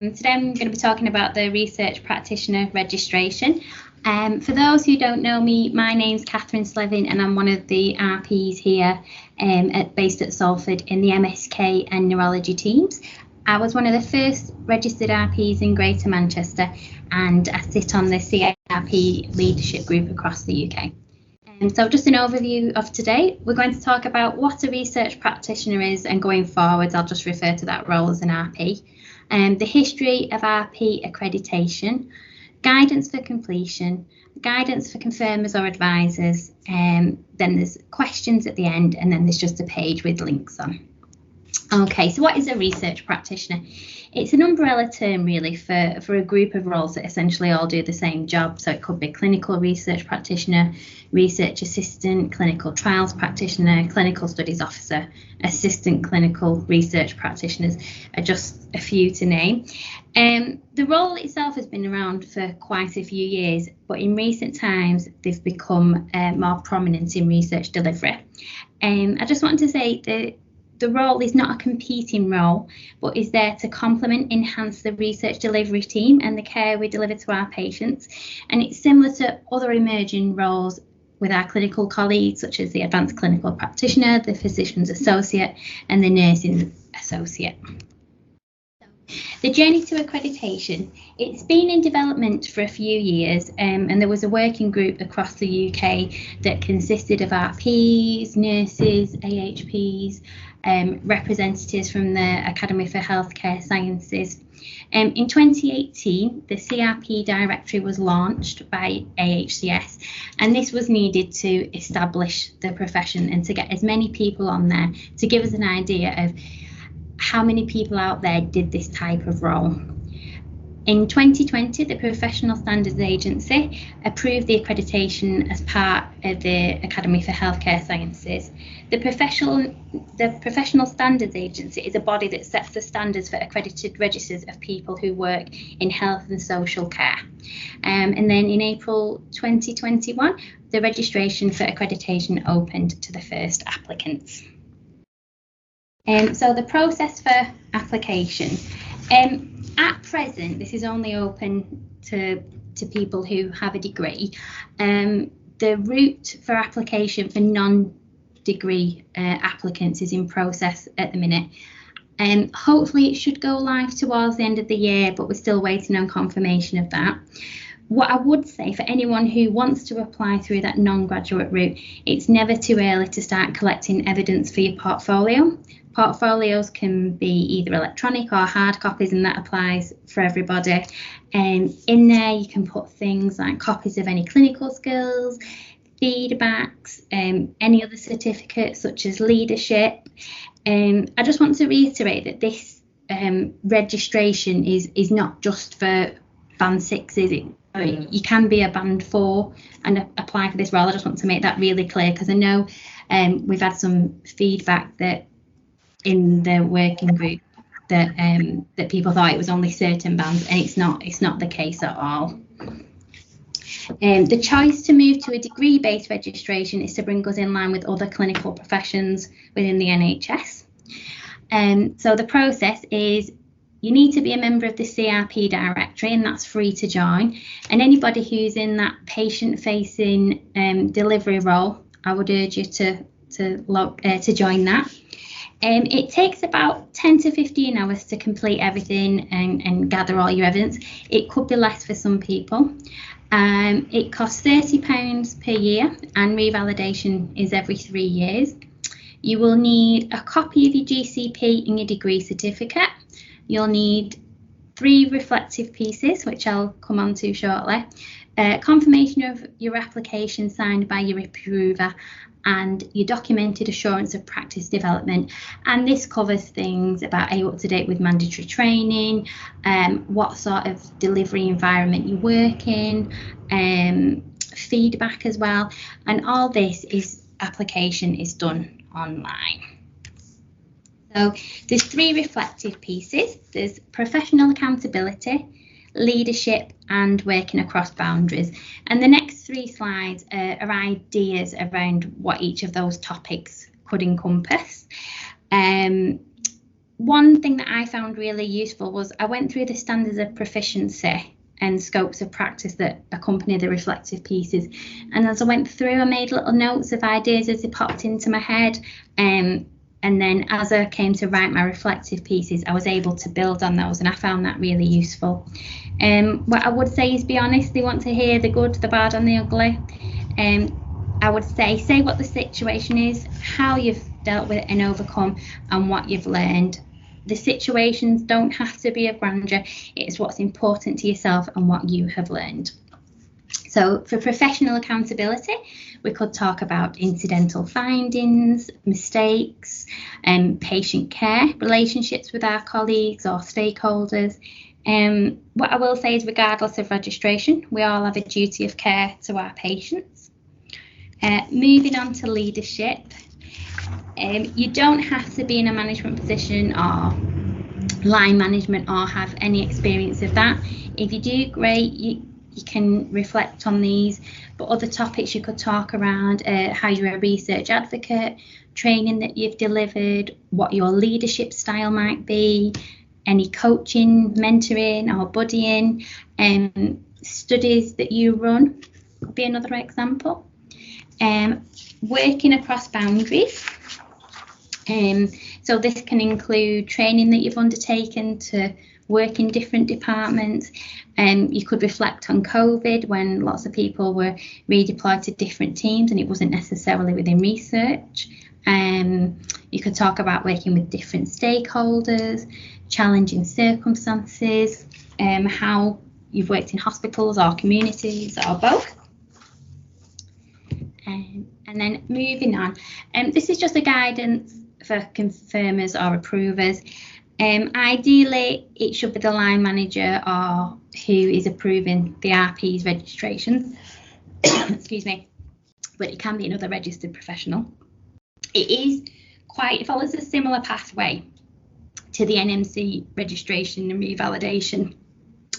Today I'm going to be talking about the research practitioner registration. For those who don't know me, my name's Kathryn Slevin and I'm one of the RPs here based at Salford in the MSK and neurology teams. I was one of the first registered RPs in Greater Manchester and I sit on the CRP leadership group across the UK. So just an overview of today, we're going to talk about what a research practitioner is, and going forwards I'll just refer to that role as an RP. The history of RP accreditation, guidance for completion, guidance for confirmers or advisors, then there's questions at the end, and then there's just a page with links on. Okay, so what is a research practitioner? It's an umbrella term really for a group of roles that essentially all do the same job. So it could be clinical research practitioner, research assistant, clinical trials practitioner, clinical studies officer, assistant clinical research practitioners are just a few to name. The role itself has been around for quite a few years, but in recent times they've become more prominent in research delivery. I just want to say that the role is not a competing role, but is there to complement, enhance the research delivery team and the care we deliver to our patients. And it's similar to other emerging roles with our clinical colleagues, such as the advanced clinical practitioner, the physician's associate, and the nursing associate. The journey to accreditation, it's been in development for a few years, and there was a working group across the UK that consisted of RPs, nurses, AHPs, representatives from the Academy for Healthcare Sciences. In 2018, the CRP directory was launched by AHCS, and this was needed to establish the profession and to get as many people on there to give us an idea of how many people out there did this type of role. In 2020, the Professional Standards Agency approved the accreditation as part of the Academy for Healthcare Sciences. The Professional Standards Agency is a body that sets the standards for accredited registers of people who work in health and social care. And then in April 2021, the registration for accreditation opened to the first applicants. So the process for application. At present, this is only open to people who have a degree. The route for application for non-degree applicants is in process at the minute. Hopefully it should go live towards the end of the year, but we're still waiting on confirmation of that. What I would say for anyone who wants to apply through that non-graduate route, it's never too early to start collecting evidence for your portfolio. Portfolios can be either electronic or hard copies, and that applies for everybody. In there you can put things like copies of any clinical skills, feedbacks, any other certificates such as leadership. I just want to reiterate that this registration is not just for band 6, is it? You can be a band 4 and apply for this role. I just want to make that really clear, because I know we've had some feedback that in the working group that that people thought it was only certain bands, and it's not the case at all. The choice to move to a degree-based registration is to bring us in line with other clinical professions within the NHS. So the process is you need to be a member of the CRP directory, and that's free to join. And anybody who's in that patient-facing delivery role, I would urge you to join that. It takes about 10 to 15 hours to complete everything and gather all your evidence. It could be less for some people. It costs £30 per year, and revalidation is every 3 years. You will need a copy of your GCP and your degree certificate. You'll need 3 reflective pieces, which I'll come on to shortly. Confirmation of your application signed by your approver, and your documented assurance of practice development. And this covers things about are you up to date with mandatory training, what sort of delivery environment you work in, feedback as well. And all this application is done online. So there's 3 reflective pieces. There's professional accountability, leadership, and working across boundaries. And the next 3 slides are ideas around what each of those topics could encompass. One thing that I found really useful was I went through the standards of proficiency and scopes of practice that accompany the reflective pieces. And as I went through, I made little notes of ideas as they popped into my head. And then as I came to write my reflective pieces, I was able to build on those, and I found that really useful. What I would say is be honest. They want to hear the good, the bad and the ugly. I would say what the situation is, how you've dealt with it and overcome, and what you've learned. The situations don't have to be of grandeur. It's what's important to yourself and what you have learned. So for professional accountability, we could talk about incidental findings, mistakes, patient care, relationships with our colleagues or stakeholders. What I will say is, regardless of registration, we all have a duty of care to our patients. Moving on to leadership. You don't have to be in a management position or line management or have any experience of that. If you do, great, you can reflect on these, but other topics you could talk around how you're a research advocate, training that you've delivered, what your leadership style might be, any coaching, mentoring or buddying, studies that you run could be another example. Working across boundaries. So this can include training that you've undertaken to work in different departments. You could reflect on COVID, when lots of people were redeployed to different teams and it wasn't necessarily within research. You could talk about working with different stakeholders, challenging circumstances, how you've worked in hospitals or communities or both. And then moving on, this is just a guidance for confirmers or approvers. Ideally, it should be the line manager or who is approving the RP's registrations. Excuse me, but it can be another registered professional. It follows a similar pathway to the NMC registration and revalidation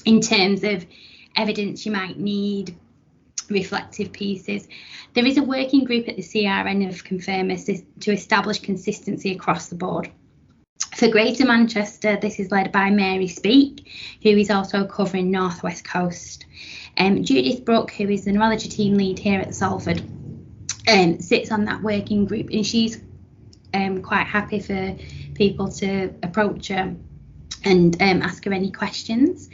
in terms of evidence you might need, reflective pieces. There is a working group at the CRN of confirmers to establish consistency across the board. For Greater Manchester, this is led by Mary Speak, who is also covering North West Coast. Judith Brooke, who is the neurology team lead here at Salford, sits on that working group, and she's quite happy for people to approach her and ask her any questions.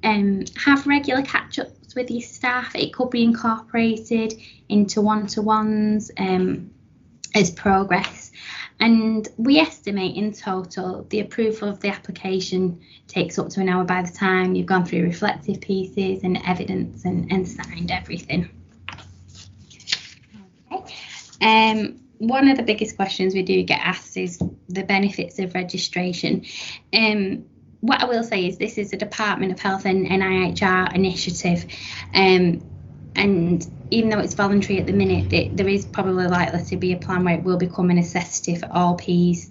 Have regular catch-ups with your staff. It could be incorporated into one-to-ones as progress. And we estimate in total the approval of the application takes up to an hour by the time you've gone through reflective pieces and evidence and signed everything. Okay. One of the biggest questions we do get asked is the benefits of registration. What I will say is this is a Department of Health and NIHR initiative, and even though it's voluntary at the minute, there is probably likely to be a plan where it will become a necessity for all RPs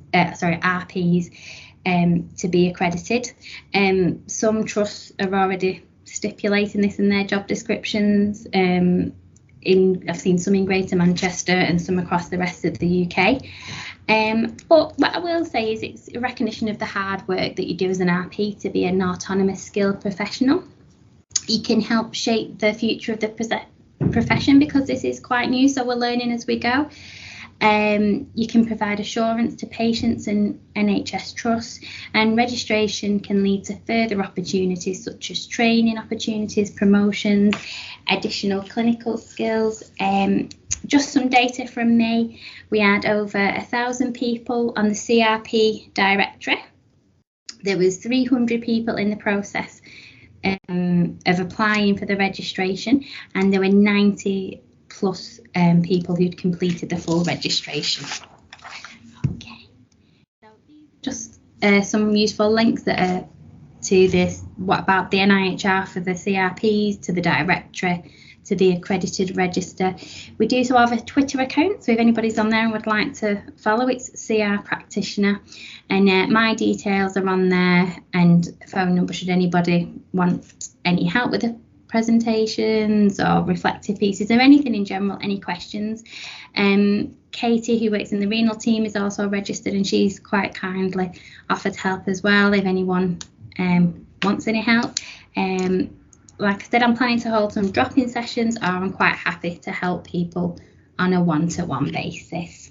to be accredited. Some trusts are already stipulating this in their job descriptions. I've seen some in Greater Manchester and some across the rest of the UK. But what I will say is it's a recognition of the hard work that you do as an RP to be an autonomous skilled professional. You can help shape the future of the profession because this is quite new, so we're learning as we go. You can provide assurance to patients and NHS trusts, and registration can lead to further opportunities such as training opportunities, promotions, additional clinical skills. Just some data from me, we had over 1,000 people on the CRP directory. There was 300 people in the process of applying for the registration, and there were 90 plus people who'd completed the full registration. Okay, so these are just some useful links that are to this. What about the NIHR for the CRPs, to the directory, to the accredited register. We do also have a Twitter account, so if anybody's on there and would like to follow, it's CR Practitioner, and my details are on there, and phone number should anybody want any help with the presentations or reflective pieces or anything in general, any questions. Katie, who works in the renal team, is also registered, and she's quite kindly offered help as well if anyone wants any help. Like I said, I'm planning to hold some drop-in sessions, or I'm quite happy to help people on a one-to-one basis.